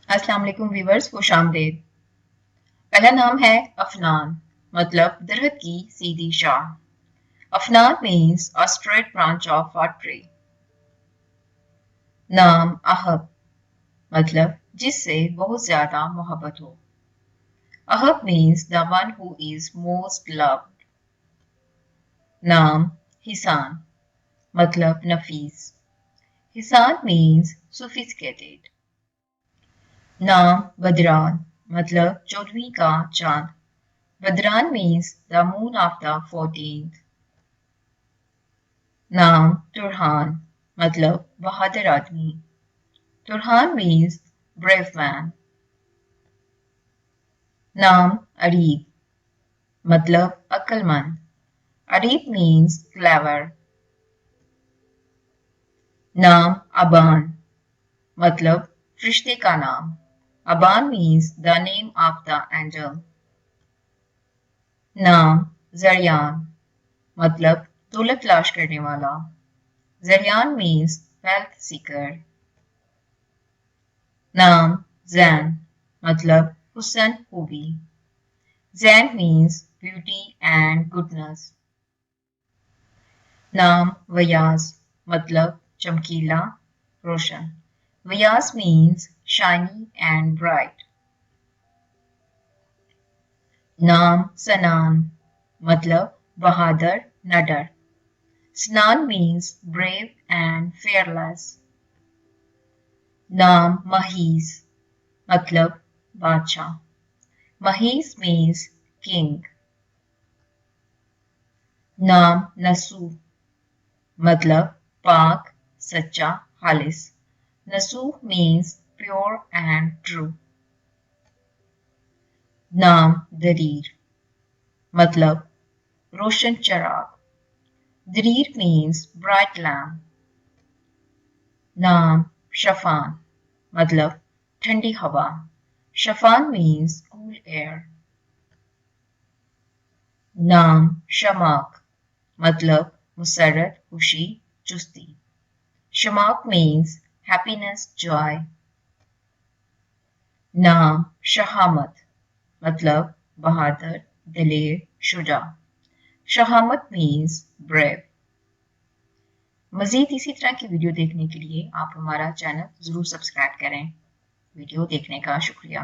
अस्सलाम वालेकुम व्यूवर्स, खुश आमदेद। पहला नाम है अफनान, मतलब दरख्त की सीधी शाख। Afnan means a straight branch of a tree। नाम अहब, मतलब जिससे बहुत ज्यादा मोहब्बत हो। अहब means the one who is most loved। नाम हिसान, मतलब नफीस। हिसान मीन्स sophisticated। नाम बदरान, मतलब 14वीं का चांद। Badran means the moon of the 14th। नाम तुरहान, मतलब बहादुर आदमी। Turhan means brave man। नाम अरीब, मतलब अक्लमंद। Areeb means clever। नाम अबान, मतलब फरिश्ते का नाम। Aban means the name of the angel। नाम जरियान, मतलब दौलत तलाश करने वाला। Zaryan means wealth seeker। नाम जैन, मतलब हुस्न खूबी। Jain means beauty and goodness। नाम वयाज, मतलब चमकीला, रोशन। वयाज means shiny and bright। नाम सनान, मतलब बहादुर नडर। सनान means brave and fearless। नाम महीज, मतलब बादशाह। Mahis means king। नाम नसू, मतलब पाक, सच्चा, खालिस। नसू means pure and true। नाम दरीर, मतलब रोशन चराग। दरीर means bright lamp। नाम शफान, मतलब ठंडी हवा। Shafan means cool air। नाम शमाक, मतलब मुसरत, खुशी, चुस्ती। Shamak means happiness, joy। नाम शहामत, मतलब बहादुर, दिलेर, शुजा। शहामत means brave। मजीद इसी तरह की वीडियो देखने के लिए आप हमारा चैनल जरूर सब्सक्राइब करें। वीडियो देखने का शुक्रिया।